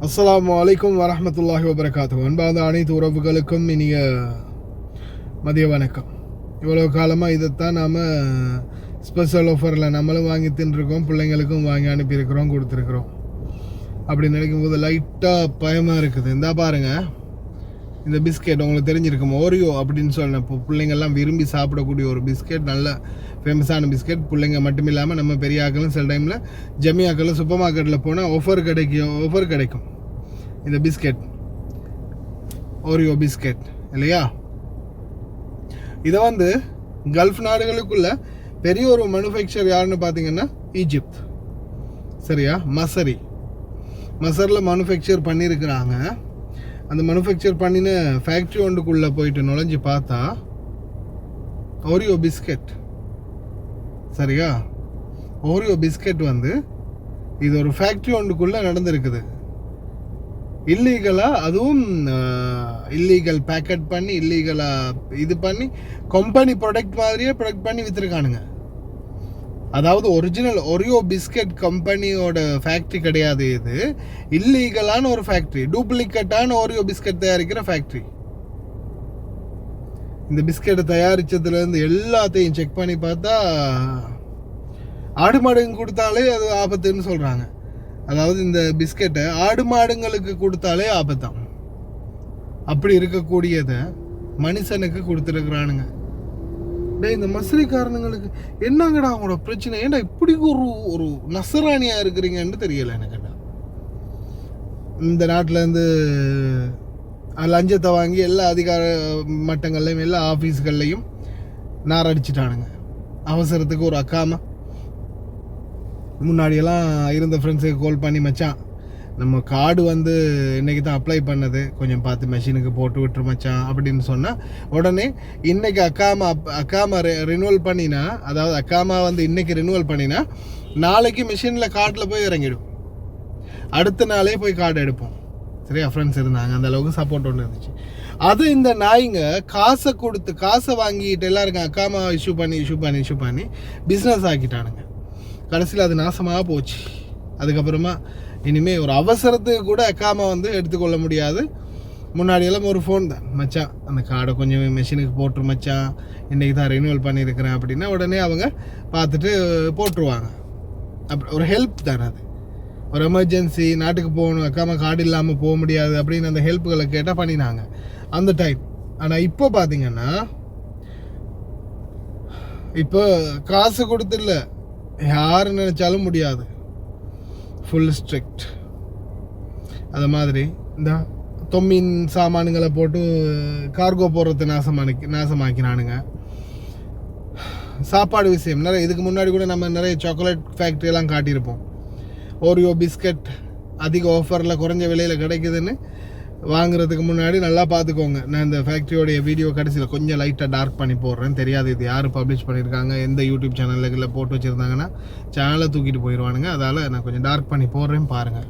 அஸ்ஸலாமு அலைக்கும் வரஹ்மத்துல்லாஹி வபரகாத்துஹு. அன்பார்ந்த அனைத்து உறவுகளுக்கும் இனிய மதிய வணக்கம். இவ்வளோ காலமாக இதைத்தான் நாம் ஸ்பெஷல் ஆஃபரில் நம்மளும் வாங்கி தின்னுருக்கோம், பிள்ளைங்களுக்கும் வாங்கி அனுப்பியிருக்கிறோம், கொடுத்துருக்குறோம். அப்படி நினைக்கும் போது லைட்டாக பயமாக இருக்குது. இந்த பாருங்கள், இந்த பிஸ்கெட் உங்களுக்கு தெரிஞ்சிருக்கும், ஓரியோ அப்படின்னு சொன்னேன். இப்போ பிள்ளைங்கள்லாம் விரும்பி சாப்பிடக்கூடிய ஒரு பிஸ்கெட், நல்ல ஃபேமஸான பிஸ்கெட். பிள்ளைங்க மட்டும் இல்லாமல் நம்ம பெரிய ஆக்களும் சில டைமில் ஜமியாக்களும் சூப்பர் மார்க்கெட்டில் போனால் ஆஃபர் கிடைக்கும் இந்த பிஸ்கெட், ஓரியோ பிஸ்கெட் இல்லையா. இதை வந்து கல்ஃப் நாடுகளுக்குள்ள பெரிய ஒரு மேனுஃபேக்சர் யாருன்னு பார்த்தீங்கன்னா ஈஜிப்த், சரியா. மசரில் மேனுஃபேக்சர் பண்ணியிருக்கிறாங்க. அந்த மேனுஃபேக்சர் பண்ணின ஃபேக்ட்ரி ஒன்றுக்குள்ளே போயிட்டு நுழைஞ்சு பார்த்தா ஓரியோ பிஸ்கெட், சரியா. ஓரியோ பிஸ்கெட் வந்து இது ஒரு ஃபேக்ட்ரி ஒன்றுக்குள்ளே நடந்திருக்குது. இல்லீகலாக, அதுவும் இல்லீகல் பேக்கெட் பண்ணி, இல்லீகலாக இது பண்ணி கம்பெனி ப்ராடக்ட் மாதிரியே ப்ராடக்ட் பண்ணி விற்றுருக்கானுங்க. அதாவது ஒரிஜினல் ஒரியோ பிஸ்கெட் கம்பெனியோட ஃபேக்ட்ரி கிடையாது இது, இல்லீகலான ஒரு ஃபேக்ட்ரி, டூப்ளிகேட்டான ஓரியோ பிஸ்கெட் தயாரிக்கிற ஃபேக்ட்ரி. இந்த பிஸ்கெட்டை தயாரித்ததுலேருந்து எல்லாத்தையும் செக் பண்ணி பார்த்தா ஆடு மாடுங்க கொடுத்தாலே அது ஆபத்துன்னு சொல்கிறாங்க. அதாவது இந்த பிஸ்கெட்டை ஆடு மாடுங்களுக்கு கொடுத்தாலே ஆபத்தான். அப்படி இருக்கக்கூடியதை மனுஷனுக்கு கொடுத்துருக்குறானுங்க. டே, இந்த மஸ்ரிக்காரனுங்களுக்கு என்னங்கடா அவங்களோட பிரச்சனை? ஏன்டா இப்படி ஒரு நசராணியாக இருக்கிறீங்கன்னு தெரியலை எனக்கு. இந்த நாட்டிலேருந்து லஞ்சத்தை வாங்கி எல்லா அதிகார மட்டங்கள்லையும் எல்லா ஆஃபீஸ்கள்லையும் நாரடிச்சிட்டானுங்க. அவசரத்துக்கு ஒரு அக்காமா முன்னாடியெல்லாம் இருந்த ஃப்ரெண்ட்ஸுக்கு கால் பண்ணி, மச்சான் நம்ம கார்டு வந்து இன்றைக்கி தான் அப்ளை பண்ணது, கொஞ்சம் பார்த்து மெஷினுக்கு போட்டு விட்டுரு மச்சான் அப்படின்னு சொன்னால், உடனே இன்றைக்கி அக்காமா ரினுவல் பண்ணினா, அதாவது அக்காமா வந்து இன்றைக்கி ரினுவல் பண்ணினா நாளைக்கு மிஷினில் கார்டில் போய் இறங்கிடும், அடுத்த நாளே போய் கார்டு எடுப்போம், சரியா. ஃப்ரெண்ட்ஸ் இருந்தாங்க, அந்த அளவுக்கு சப்போர்ட் ஒன்று இருந்துச்சு. அது இந்த நாய்ங்க காசை வாங்கிட்டு எல்லாருக்கும் அக்காமா இஷ்யூ பண்ணி பிஸ்னஸ் ஆக்கிட்டானுங்க. கடைசியில் அது நாசமாக போச்சு. அதுக்கப்புறமா இனிமேல் ஒரு அவசரத்துக்கு கூட அக்காமா வந்து எடுத்துக்கொள்ள முடியாது. முன்னாடியெல்லாம் ஒரு ஃபோன் தான், மச்சான் அந்த கார்டை கொஞ்சம் மெஷினுக்கு போட்டுரு மச்சான், இன்றைக்கி தான் ரினியூவல் பண்ணியிருக்கிறேன் அப்படின்னா உடனே அவங்க பார்த்துட்டு போட்டுருவாங்க. அப்படி ஒரு ஹெல்ப் தானே அது, ஒரு எமர்ஜென்சி, நாட்டுக்கு போகணும், அக்காமா கார்டு இல்லாமல் போக முடியாது அப்படின்னு அந்த ஹெல்ப்புகளை கேட்டால் பண்ணினாங்க அந்த டைம். ஆனால் இப்போ பார்த்தீங்கன்னா, இப்போ காசு கொடுத்துல யார் நினச்சாலும் முடியாது, ஃபுல் ஸ்ட்ரிக்ட். அது மாதிரி இந்த தொம்மின் சாமானுங்களை போட்டு கார்கோ போடுறது நாசமாக்கினானுங்க. சாப்பாடு விஷயம் நிறைய, இதுக்கு முன்னாடி கூட நம்ம நிறைய சாக்லேட் ஃபேக்ட்ரியெல்லாம் காட்டியிருப்போம். ஓரியோ பிஸ்கட் அதிக ஆஃபரில் குறைஞ்ச விலையில் கிடைக்குதுன்னு வாங்குறதுக்கு முன்னாடி நல்லா பார்த்துக்கோங்க. நான் இந்த ஃபேக்ட்ரியோடைய வீடியோ கடைசியில் கொஞ்சம் லைட்டாக டார்க் பண்ணி போடுறேன். தெரியாது இது யார் பப்ளிஷ் பண்ணியிருக்காங்க, எந்த யூடியூப் சேனலில் போட்டு வச்சுருந்தாங்கன்னா சேனலை தூக்கிட்டு போயிடுவானுங்க. அதால் நான் கொஞ்சம் டார்க் பண்ணி போடுறேன், பாருங்கள்.